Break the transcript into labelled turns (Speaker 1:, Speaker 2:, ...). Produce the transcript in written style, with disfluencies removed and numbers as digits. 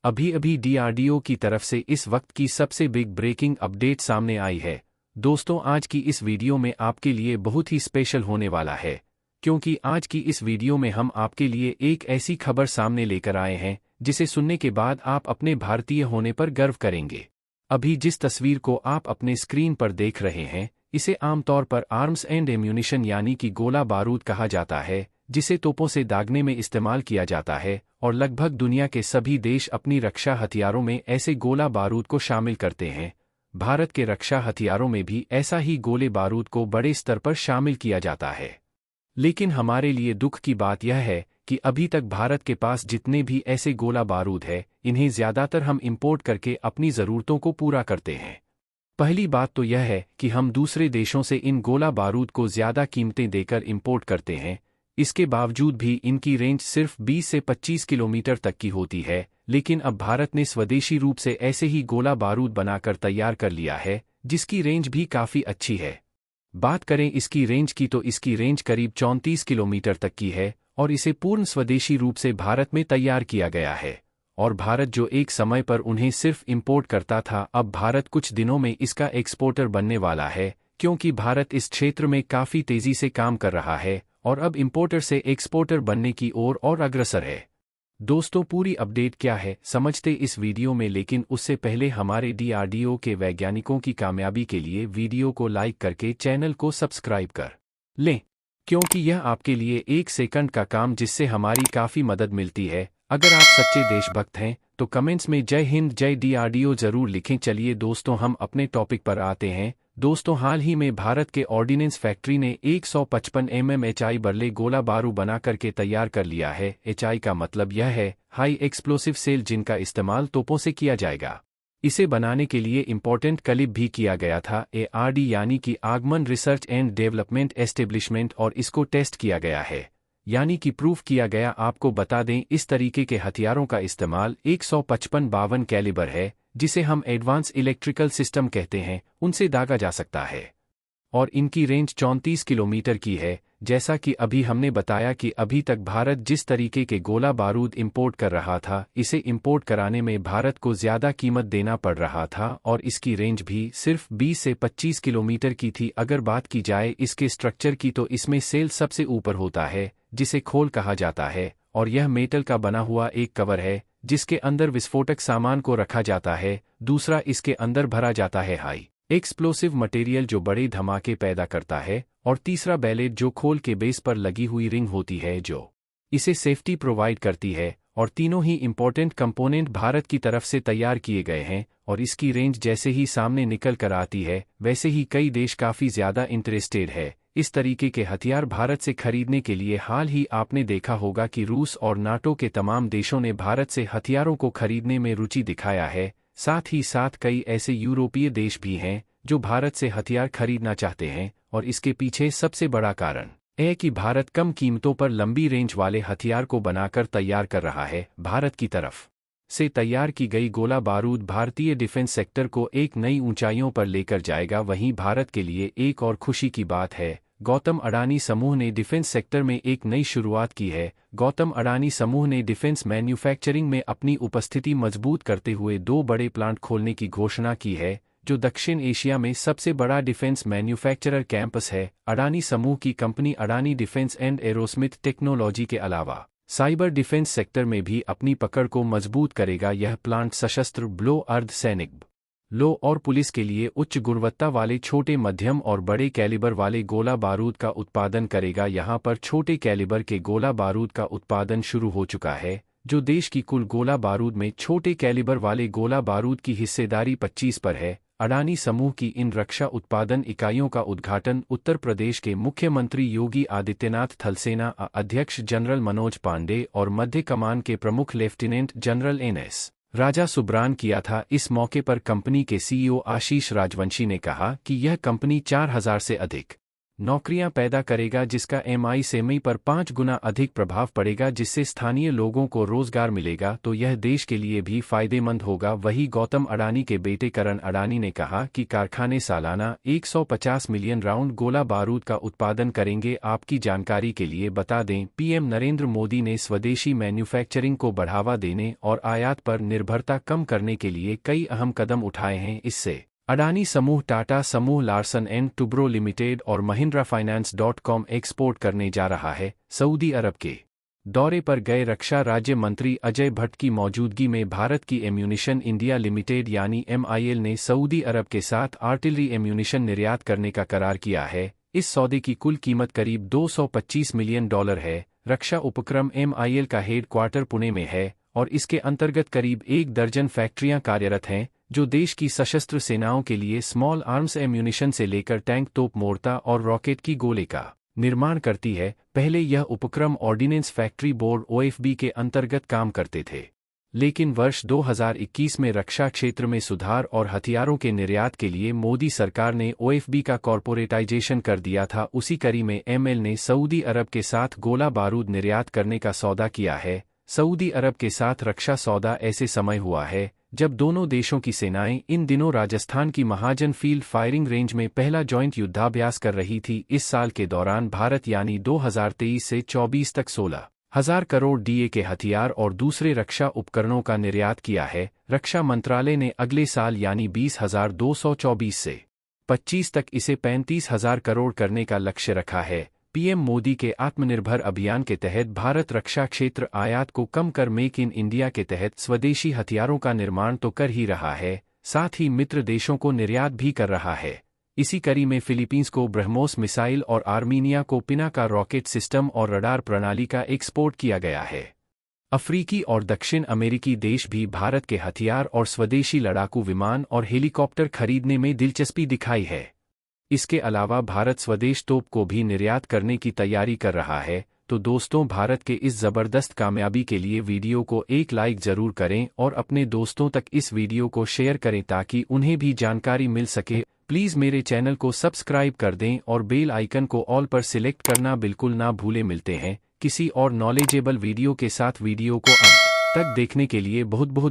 Speaker 1: अभी अभी डीआरडीओ की तरफ से इस वक्त की सबसे बिग ब्रेकिंग अपडेट सामने आई है। दोस्तों, आज की इस वीडियो में आपके लिए बहुत ही स्पेशल होने वाला है, क्योंकि आज की इस वीडियो में हम आपके लिए एक ऐसी खबर सामने लेकर आए हैं जिसे सुनने के बाद आप अपने भारतीय होने पर गर्व करेंगे। अभी जिस तस्वीर को आप अपने स्क्रीन पर देख रहे हैं, इसे आमतौर पर आर्म्स एंड एम्यूनिशन यानी कि गोला बारूद कहा जाता है, जिसे तोपों से दागने में इस्तेमाल किया जाता है और लगभग दुनिया के सभी देश अपनी रक्षा हथियारों में ऐसे गोला बारूद को शामिल करते हैं। भारत के रक्षा हथियारों में भी ऐसा ही गोले बारूद को बड़े स्तर पर शामिल किया जाता है। लेकिन हमारे लिए दुख की बात यह है कि अभी तक भारत के पास जितने भी ऐसे गोला बारूद है, इन्हें ज़्यादातर हम इंपोर्ट करके अपनी ज़रूरतों को पूरा करते हैं। पहली बात तो यह है कि हम दूसरे देशों से इन गोला बारूद को ज़्यादा कीमतें देकर इंपोर्ट करते हैं। इसके बावजूद भी इनकी रेंज सिर्फ 20 से 25 किलोमीटर तक की होती है। लेकिन अब भारत ने स्वदेशी रूप से ऐसे ही गोला बारूद बनाकर तैयार कर लिया है, जिसकी रेंज भी काफ़ी अच्छी है। बात करें इसकी रेंज की तो इसकी रेंज करीब 34 किलोमीटर तक की है और इसे पूर्ण स्वदेशी रूप से भारत में तैयार किया गया है। और भारत जो एक समय पर उन्हें सिर्फ इंपोर्ट करता था, अब भारत कुछ दिनों में इसका एक्सपोर्टर बनने वाला है, क्योंकि भारत इस क्षेत्र में काफ़ी तेज़ी से काम कर रहा है और अब इंपोर्टर से एक्सपोर्टर बनने की ओर और अग्रसर है। दोस्तों, पूरी अपडेट क्या है समझते इस वीडियो में, लेकिन उससे पहले हमारे डीआरडीओ के वैज्ञानिकों की कामयाबी के लिए वीडियो को लाइक करके चैनल को सब्सक्राइब कर लें, क्योंकि यह आपके लिए 1 सेकंड का काम जिससे हमारी काफ़ी मदद मिलती है। अगर आप सच्चे देशभक्त हैं तो कमेंट्स में जय हिंद जय डीआरडीओ जरूर लिखें। चलिए दोस्तों, हम अपने टॉपिक पर आते हैं। दोस्तों, हाल ही में भारत के ऑर्डिनेंस फैक्ट्री ने 155 HI बरले गोला बारूद बना करके तैयार कर लिया है। HI का मतलब यह है हाई एक्सप्लोसिव सेल, जिनका इस्तेमाल तोपों से किया जाएगा। इसे बनाने के लिए इम्पोर्टेंट क्लिप भी किया गया था, ARD यानी कि आगमन रिसर्च एंड डेवलपमेंट एस्टेब्लिशमेंट, और इसको टेस्ट किया गया है, यानी कि प्रूफ किया गया। आपको बता दें, इस तरीके के हथियारों का इस्तेमाल 155-52 कैलिबर है, जिसे हम एडवांस इलेक्ट्रिकल सिस्टम कहते हैं, उनसे दागा जा सकता है। और इनकी रेंज 34 किलोमीटर की है। जैसा कि अभी हमने बताया कि अभी तक भारत जिस तरीके के गोला बारूद इंपोर्ट कर रहा था, इसे इंपोर्ट कराने में भारत को ज़्यादा कीमत देना पड़ रहा था और इसकी रेंज भी सिर्फ 20 से 25 किलोमीटर की थी। अगर बात की जाए इसके स्ट्रक्चर की तो इसमें सेल सबसे ऊपर होता है, जिसे खोल कहा जाता है, और यह मेटल का बना हुआ एक कवर है जिसके अंदर विस्फोटक सामान को रखा जाता है। दूसरा, इसके अंदर भरा जाता है हाई एक्सप्लोसिव मटेरियल जो बड़े धमाके पैदा करता है, और तीसरा बैलेट जो खोल के बेस पर लगी हुई रिंग होती है जो इसे सेफ्टी प्रोवाइड करती है। और तीनों ही इंपॉर्टेंट कंपोनेंट भारत की तरफ से तैयार किए गए हैं। और इसकी रेंज जैसे ही सामने निकल कर आती है, वैसे ही कई देश काफ़ी ज़्यादा इंटरेस्टेड है इस तरीके के हथियार भारत से खरीदने के लिए। हाल ही आपने देखा होगा कि रूस और नाटो के तमाम देशों ने भारत से हथियारों को खरीदने में रुचि दिखाया है। साथ ही साथ कई ऐसे यूरोपीय देश भी हैं जो भारत से हथियार खरीदना चाहते हैं, और इसके पीछे सबसे बड़ा कारण है कि भारत कम कीमतों पर लंबी रेंज वाले हथियार को बनाकर तैयार कर रहा है। भारत की तरफ से तैयार की गई गोला बारूद भारतीय डिफेंस सेक्टर को एक नई ऊंचाइयों पर लेकर जाएगा। वहीं भारत के लिए एक और खुशी की बात है, गौतम अडानी समूह ने डिफेंस सेक्टर में एक नई शुरुआत की है। गौतम अडानी समूह ने डिफेंस मैन्युफैक्चरिंग में अपनी उपस्थिति मजबूत करते हुए 2 बड़े प्लांट खोलने की घोषणा की है, जो दक्षिण एशिया में सबसे बड़ा डिफेंस मैन्युफैक्चरर कैंपस है। अडानी समूह की company Adani defence and Aerosmith technology के अलावा साइबर डिफेंस सेक्टर में भी अपनी पकड़ को मजबूत करेगा। यह प्लांट सशस्त्र ब्लो, अर्धसैनिक लो और पुलिस के लिए उच्च गुणवत्ता वाले छोटे, मध्यम और बड़े कैलिबर वाले गोला बारूद का उत्पादन करेगा। यहां पर छोटे कैलिबर के गोला बारूद का उत्पादन शुरू हो चुका है, जो देश की कुल गोला बारूद में छोटे कैलिबर वाले गोला बारूद की हिस्सेदारी 25 पर है। अडानी समूह की इन रक्षा उत्पादन इकाइयों का उद्घाटन उत्तर प्रदेश के मुख्यमंत्री योगी आदित्यनाथ, थलसेना अध्यक्ष जनरल मनोज पांडे और मध्य कमान के प्रमुख लेफ्टिनेंट जनरल NS राजा सुब्रान किया था। इस मौके पर कंपनी के CEO आशीष राजवंशी ने कहा कि यह कंपनी 4000 से अधिक नौकरियां पैदा करेगा, जिसका एमएसएमई पर 5 गुना अधिक प्रभाव पड़ेगा, जिससे स्थानीय लोगों को रोजगार मिलेगा, तो यह देश के लिए भी फायदेमंद होगा। वहीं गौतम अडानी के बेटे करण अडानी ने कहा कि कारखाने सालाना 150 मिलियन राउंड गोला बारूद का उत्पादन करेंगे। आपकी जानकारी के लिए बता दें, पीएम नरेंद्र मोदी ने स्वदेशी मैन्युफैक्चरिंग को बढ़ावा देने और आयात पर निर्भरता कम करने के लिए कई अहम कदम उठाए हैं। इससे अडानी समूह, टाटा समूह, लार्सन एंड टुब्रो लिमिटेड और महिंद्रा फाइनेंस.com एक्सपोर्ट करने जा रहा है। सऊदी अरब के दौरे पर गए रक्षा राज्य मंत्री अजय भट्ट की मौजूदगी में भारत की एम्यूनिशन इंडिया लिमिटेड यानी MIL ने सऊदी अरब के साथ आर्टिलरी एम्यूनिशन निर्यात करने का करार किया है। इस सौदे की कुल कीमत करीब $225 मिलियन है। रक्षा उपक्रम MIL का हेड क्वार्टर पुणे में है और इसके अंतर्गत करीब 1 दर्जन फैक्ट्रियां कार्यरत हैं, जो देश की सशस्त्र सेनाओं के लिए स्मॉल आर्म्स एम्यूनिशन से लेकर टैंक, तोप, मोर्टा और रॉकेट की गोले का निर्माण करती है। पहले यह उपक्रम ऑर्डिनेंस फैक्ट्री बोर्ड OFB के अंतर्गत काम करते थे, लेकिन वर्ष 2021 में रक्षा क्षेत्र में सुधार और हथियारों के निर्यात के लिए मोदी सरकार ने OFB का कॉर्पोरेटाइजेशन कर दिया था। उसी कड़ी में ML ने सऊदी अरब के साथ गोला बारूद निर्यात करने का सौदा किया है। सऊदी अरब के साथ रक्षा सौदा ऐसे समय हुआ है जब दोनों देशों की सेनाएं इन दिनों राजस्थान की महाजन फील्ड फायरिंग रेंज में पहला जॉइंट युद्धाभ्यास कर रही थी। इस साल के दौरान भारत यानी 2023 से 24 तक 16,000 करोड़ DA के हथियार और दूसरे रक्षा उपकरणों का निर्यात किया है। रक्षा मंत्रालय ने अगले साल यानी 20,224 से 25 तक इसे 35,000 करोड़ करने का लक्ष्य रखा है। पीएम मोदी के आत्मनिर्भर अभियान के तहत भारत रक्षा क्षेत्र आयात को कम कर मेक इन इंडिया के तहत स्वदेशी हथियारों का निर्माण तो कर ही रहा है, साथ ही मित्र देशों को निर्यात भी कर रहा है। इसी कड़ी में फिलीपींस को ब्रह्मोस मिसाइल और आर्मीनिया को पिनाका रॉकेट सिस्टम और रडार प्रणाली का एक्सपोर्ट किया गया है। अफ्रीकी और दक्षिण अमेरिकी देश भी भारत के हथियार और स्वदेशी लड़ाकू विमान और हेलीकॉप्टर खरीदने में दिलचस्पी दिखाई है। इसके अलावा भारत स्वदेश तोप को भी निर्यात करने की तैयारी कर रहा है। तो दोस्तों, भारत के इस जबरदस्त कामयाबी के लिए वीडियो को एक लाइक जरूर करें और अपने दोस्तों तक इस वीडियो को शेयर करें ताकि उन्हें भी जानकारी मिल सके। प्लीज़ मेरे चैनल को सब्सक्राइब कर दें और बेल आइकन को ऑल पर सिलेक्ट करना बिल्कुल ना भूलें। मिलते हैं किसी और नॉलेजेबल वीडियो के साथ। वीडियो को अंत तक देखने के लिए बहुत बहुत